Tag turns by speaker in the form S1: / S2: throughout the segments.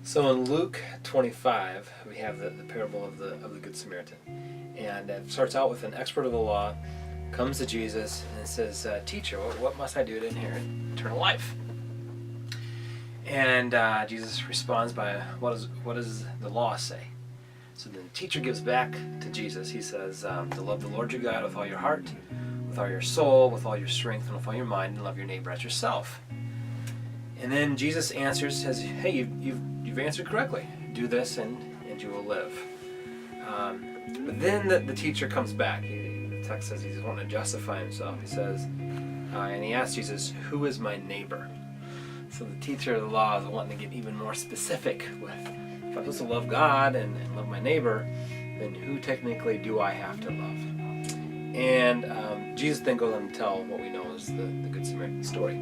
S1: So in Luke 25, we have the parable of the Good Samaritan. And it starts out with an expert of the law, comes to Jesus and says, Teacher, what must I do to inherit eternal life? And Jesus responds by, what does the law say? So then the teacher gives back to Jesus. He says, to love the Lord your God with all your heart, with all your soul, with all your strength, and with all your mind, and love your neighbor as yourself. And then Jesus answers, says, hey, you've answered correctly. Do this and you will live. But then the teacher comes back. The text says he's wanting to justify himself. He says, and he asks Jesus, who is my neighbor? So the teacher of the law is wanting to get even more specific with, if I'm supposed to love God and love my neighbor, then who technically do I have to love? And Jesus then goes on to tell what we know as the Good Samaritan story.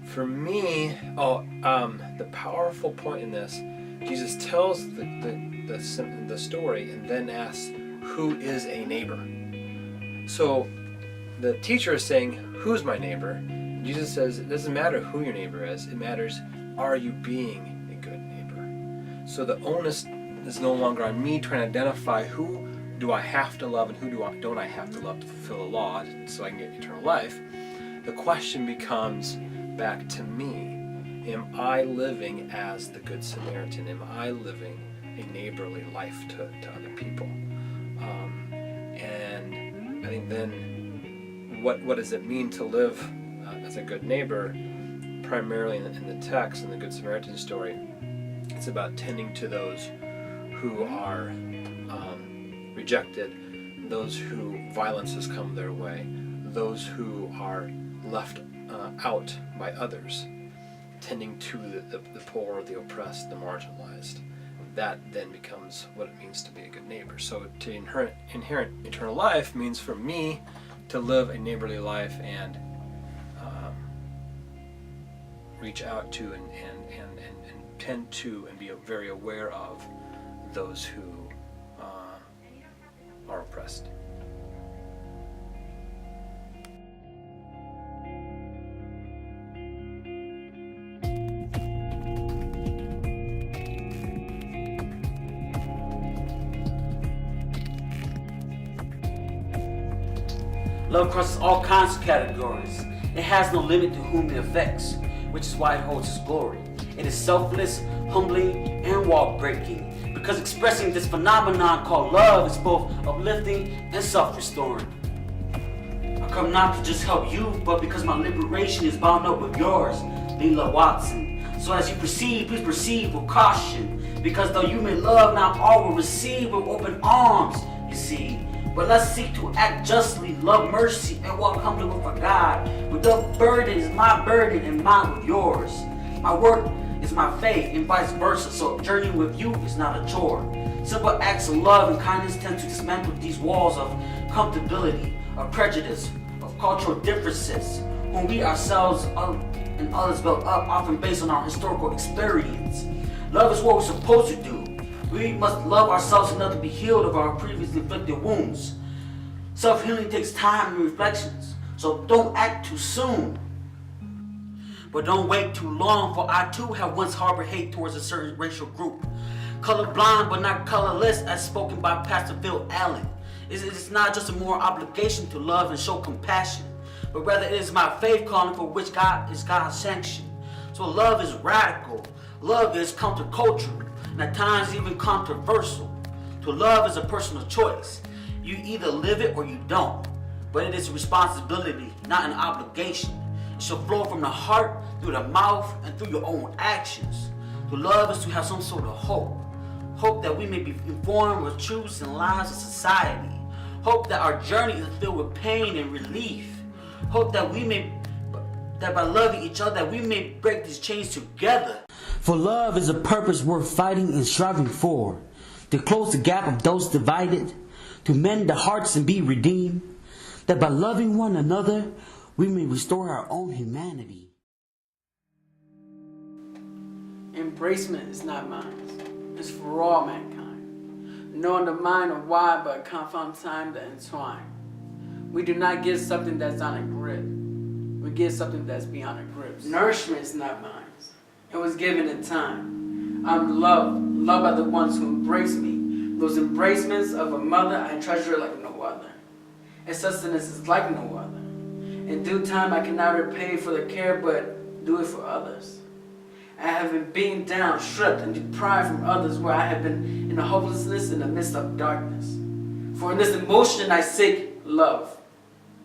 S1: For me, the powerful point in this, Jesus tells the story and then asks, who is a neighbor? So the teacher is saying, who's my neighbor? Jesus says, it doesn't matter who your neighbor is, it matters, are you being a good neighbor? So the onus is no longer on me trying to identify who do I have to love and who don't I have to love to fulfill the law so I can get eternal life. The question becomes back to me. Am I living as the Good Samaritan? Am I living a neighborly life to other people? And I think then what does it mean to live as a good neighbor? Primarily in the text, in the Good Samaritan story, it's about tending to those who are rejected, those who violence has come their way, those who are left out by others, tending to the poor, the oppressed, the marginalized. That then becomes what it means to be a good neighbor. So to inherit eternal life means for me to live a neighborly life and reach out to and tend to and be very aware of those who are oppressed.
S2: Love crosses all kinds of categories. It has no limit to whom it affects, which is why it holds its glory. It is selfless, humbling, and wall-breaking, because expressing this phenomenon called love is both uplifting and self-restoring. I come not to just help you, but because my liberation is bound up with yours, Leila Watson. So as you proceed, please proceed with caution, because though you may love, not all will receive with open arms, you see. But let's seek to act justly, love mercy, and walk humbly with God. With the burden is my burden and mine with yours. My work is my faith and vice versa, so journeying with you is not a chore. Simple acts of love and kindness tend to dismantle these walls of comfortability, of prejudice, of cultural differences, whom we ourselves and others built up, often based on our historical experience. Love is what we're supposed to do. We must love ourselves enough to be healed of our previously inflicted wounds. Self-healing takes time and reflections, so don't act too soon. But don't wait too long, for I too have once harbored hate towards a certain racial group. Colorblind but not colorless, as spoken by Pastor Phil Allen. It's not just a moral obligation to love and show compassion, but rather it is my faith calling for which God is God's sanction. So love is radical, love is countercultural, and at times even controversial. To love is a personal choice. You either live it or you don't. But it is a responsibility, not an obligation. It should flow from the heart, through the mouth, and through your own actions. To love is to have some sort of hope. Hope that we may be informed with truths and lives of society. Hope that our journey is filled with pain and relief. Hope that that by loving each other, that we may break these chains together. For love is a purpose worth fighting and striving for, to close the gap of those divided, to mend the hearts and be redeemed, that by loving one another, we may restore our own humanity.
S3: Embracement is not mine, it's for all mankind. Knowing the mind of why, but confound time to entwine. We do not get something that's on a grip. We get something that's beyond a grip. Nourishment is not mine. and was given in time. I'm loved by the ones who embrace me. Those embracements of a mother, I treasure like no other. Its sustenance is like no other. In due time, I cannot repay for the care, but do it for others. I have been beaten down, stripped, and deprived from others where I have been in a hopelessness in the midst of darkness. For in this emotion I seek love.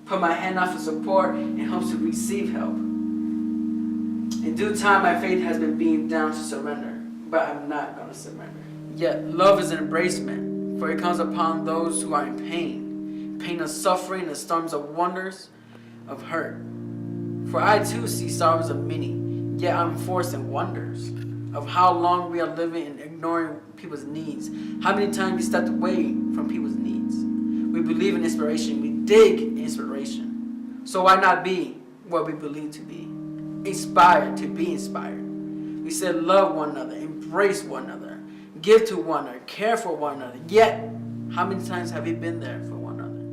S3: Put my hand out for support in hopes to receive help. In due time, my faith has been beaten down to surrender, but I'm not going to surrender. Yet love is an embracement, for it comes upon those who are in pain. Pain of suffering and storms of wonders of hurt. For I too see sorrows of many, yet I'm forced in wonders of how long we are living and ignoring people's needs. How many times we stepped away from people's needs. We believe in inspiration. We dig inspiration. So why not be what we believe to be? Inspired to be inspired. We said love one another, embrace one another, give to one another, care for one another. Yet, how many times have we been there for one another?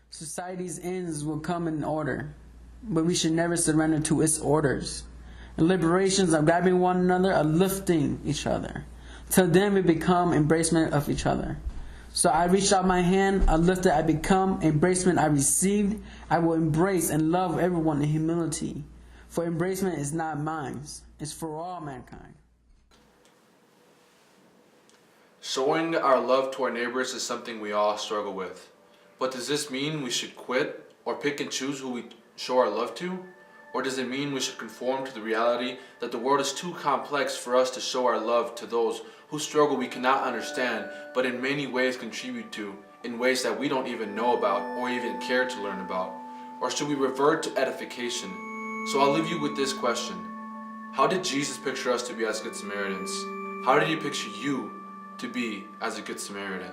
S3: Society's ends will come in order, but we should never surrender to its orders. The liberations of grabbing one another are lifting each other. Till then we become embracement of each other. So I reached out my hand, I lifted, I become, embracement I received. I will embrace and love everyone in humility. For embracement is not mine, it's for all mankind.
S4: Showing our love to our neighbors is something we all struggle with. But does this mean we should quit or pick and choose who we show our love to? Or does it mean we should conform to the reality that the world is too complex for us to show our love to those whose struggle we cannot understand, but in many ways contribute to, in ways that we don't even know about or even care to learn about? Or should we revert to edification? So I'll leave you with this question. How did Jesus picture us to be as Good Samaritans? How did he picture you to be as a Good Samaritan?